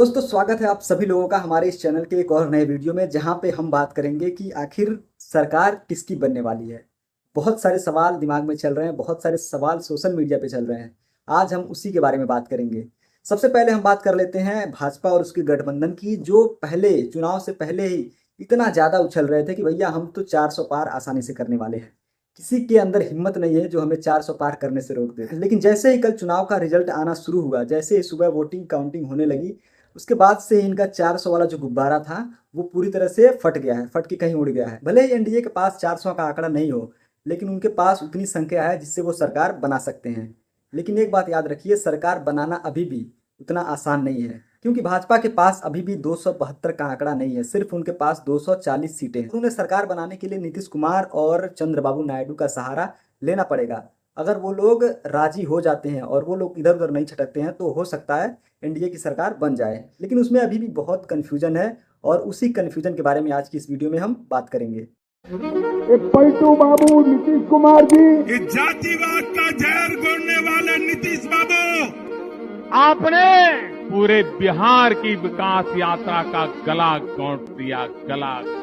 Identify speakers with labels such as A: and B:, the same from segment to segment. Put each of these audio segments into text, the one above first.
A: दोस्तों स्वागत है आप सभी लोगों का हमारे इस चैनल के एक और नए वीडियो में, जहां पे हम बात करेंगे कि आखिर सरकार किसकी बनने वाली है। बहुत सारे सवाल दिमाग में चल रहे हैं, बहुत सारे सवाल सोशल मीडिया पे चल रहे हैं। आज हम उसी के बारे में बात करेंगे। सबसे पहले हम बात कर लेते हैं भाजपा और उसके गठबंधन की, जो पहले चुनाव से पहले ही इतना ज़्यादा उछल रहे थे कि भैया हम तो 400 पार आसानी से करने वाले हैं। किसी के अंदर हिम्मत नहीं है जो हमें 400 पार करने से रोक दे। लेकिन जैसे ही कल चुनाव का रिजल्ट आना शुरू हुआ, जैसे ही सुबह वोटिंग काउंटिंग होने लगी, उसके बाद से इनका 400 वाला जो गुब्बारा था वो पूरी तरह से फट गया है, फट के कहीं उड़ गया है। भले ही एनडीए के पास 400 का आंकड़ा नहीं हो, लेकिन उनके पास उतनी संख्या है जिससे वो सरकार बना सकते हैं। लेकिन एक बात याद रखिए, सरकार बनाना अभी भी उतना आसान नहीं है, क्योंकि भाजपा के पास अभी भी 272 का आंकड़ा नहीं है, सिर्फ उनके पास 240 सीटें हैं। उन्हें सरकार बनाने के लिए नीतीश कुमार और चंद्रबाबू नायडू का सहारा लेना पड़ेगा। अगर वो लोग राजी हो जाते हैं और वो लोग इधर उधर नहीं छटकते हैं तो हो सकता है एनडीए की सरकार बन जाए। लेकिन उसमें अभी भी बहुत कन्फ्यूजन है और उसी कन्फ्यूजन के बारे में आज की इस वीडियो में हम बात करेंगे।
B: एक पलटू बाबू नीतीश कुमार जी,
C: इस जातिवाद का जहर घोलने वाले नीतीश बाबू,
D: आपने पूरे बिहार की विकास यात्रा का गला घोंट दिया, गला घोंट।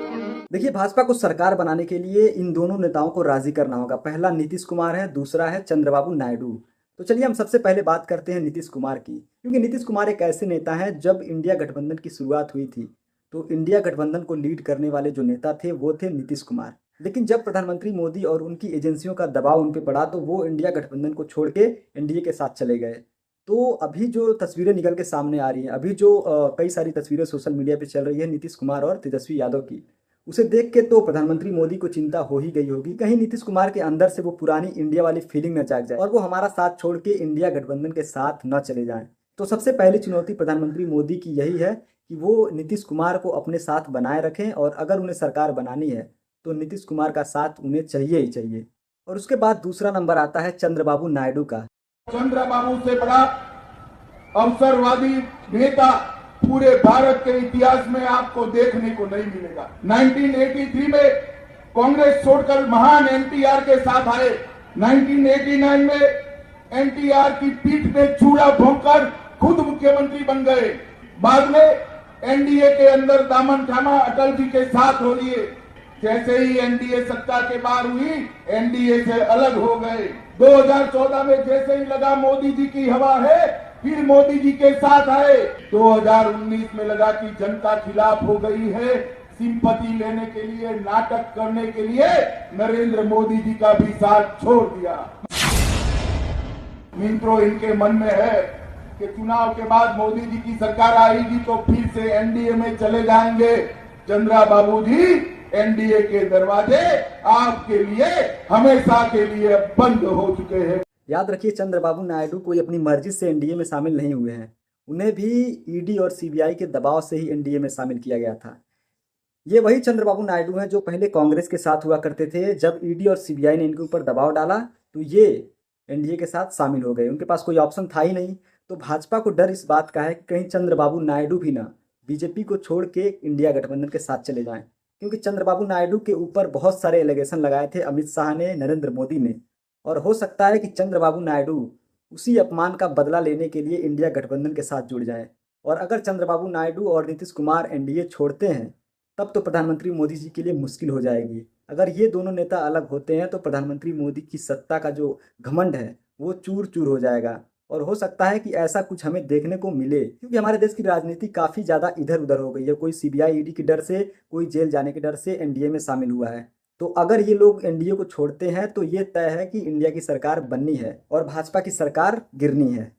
A: देखिए, भाजपा को सरकार बनाने के लिए इन दोनों नेताओं को राजी करना होगा। पहला नीतीश कुमार है, दूसरा है चंद्रबाबू नायडू। तो चलिए हम सबसे पहले बात करते हैं नीतीश कुमार की, क्योंकि नीतीश कुमार एक ऐसे नेता हैं, जब इंडिया गठबंधन की शुरुआत हुई थी तो इंडिया गठबंधन को लीड करने वाले जो नेता थे वो थे नीतीश कुमार। लेकिन जब प्रधानमंत्री मोदी और उनकी एजेंसियों का दबाव उन पर पड़ा तो वो इंडिया गठबंधन को छोड़ के एनडीए के साथ चले गए। तो अभी जो तस्वीरें निकल के सामने आ रही हैं, अभी जो कई सारी तस्वीरें सोशल मीडिया पे चल रही है नीतीश कुमार और तेजस्वी यादव की, उसे देख के तो प्रधानमंत्री मोदी को चिंता हो ही गई होगी, कहीं नीतीश कुमार के अंदर से वो पुरानी इंडिया वाली फीलिंग न जाग जाए और वो हमारा साथ छोड़ के इंडिया गठबंधन के साथ न चले जाएं। तो सबसे पहली चुनौती प्रधानमंत्री मोदी की यही है कि वो नीतीश कुमार को अपने साथ बनाए रखें, और अगर उन्हें सरकार बनानी है तो नीतीश कुमार का साथ उन्हें चाहिए ही चाहिए। और उसके बाद दूसरा नंबर आता है चंद्रबाबू नायडू का।
B: चंद्रबाबू से बड़ा अवसरवादी नेता पूरे भारत के इतिहास में आपको देखने को नहीं मिलेगा। 1983 में कांग्रेस छोड़कर महान एनटीआर के साथ आए। 1989 में एनटीआर की पीठ में चूड़ा भोंककर खुद मुख्यमंत्री बन गए। बाद में एनडीए के अंदर दामन थामा अटल जी के साथ हो लिए। जैसे ही एनडीए सत्ता के बाहर हुई, एनडीए से अलग हो गए। 2014 में जैसे ही लगा मोदी जी की हवा है, फिर मोदी जी के साथ आए। 2019 में लगा कि जनता खिलाफ हो गई है, सिंपैथी लेने के लिए, नाटक करने के लिए नरेंद्र मोदी जी का भी साथ छोड़ दिया। मित्रों, इनके मन में है कि चुनाव के बाद मोदी जी की सरकार आएगी तो फिर से एनडीए में चले जाएंगे। चंद्रबाबू जी, एनडीए के दरवाजे आपके लिए हमेशा के लिए बंद हो चुके हैं।
A: याद रखिए, चंद्रबाबू नायडू कोई अपनी मर्जी से एनडीए में शामिल नहीं हुए हैं, उन्हें भी ईडी और सीबीआई के दबाव से ही एनडीए में शामिल किया गया था। ये वही चंद्रबाबू नायडू हैं जो पहले कांग्रेस के साथ हुआ करते थे। जब ईडी और सीबीआई ने इनके ऊपर दबाव डाला तो ये एनडीए के साथ शामिल हो गए, उनके पास कोई ऑप्शन था ही नहीं। तो भाजपा को डर इस बात का है कि कहीं चंद्रबाबू नायडू भी ना बीजेपी को छोड़ के इंडिया गठबंधन के साथ चले जाएं, क्योंकि चंद्रबाबू नायडू के ऊपर बहुत सारे एलिगेशन लगाए थे अमित शाह ने, नरेंद्र मोदी ने, और हो सकता है कि चंद्रबाबू नायडू उसी अपमान का बदला लेने के लिए इंडिया गठबंधन के साथ जुड़ जाएं। और अगर चंद्रबाबू नायडू और नीतीश कुमार एनडीए छोड़ते हैं तब तो प्रधानमंत्री मोदी जी के लिए मुश्किल हो जाएगी। अगर ये दोनों नेता अलग होते हैं तो प्रधानमंत्री मोदी की सत्ता का जो घमंड है वो चूर चूर हो जाएगा। और हो सकता है कि ऐसा कुछ हमें देखने को मिले, क्योंकि हमारे देश की राजनीति काफ़ी ज़्यादा इधर उधर हो गई है। कोई सीबीआई ईडी के डर से, कोई जेल जाने के डर से एनडीए में शामिल हुआ है। तो अगर ये लोग एनडीए को छोड़ते हैं तो ये तय है कि इंडिया की सरकार बननी है और भाजपा की सरकार गिरनी है।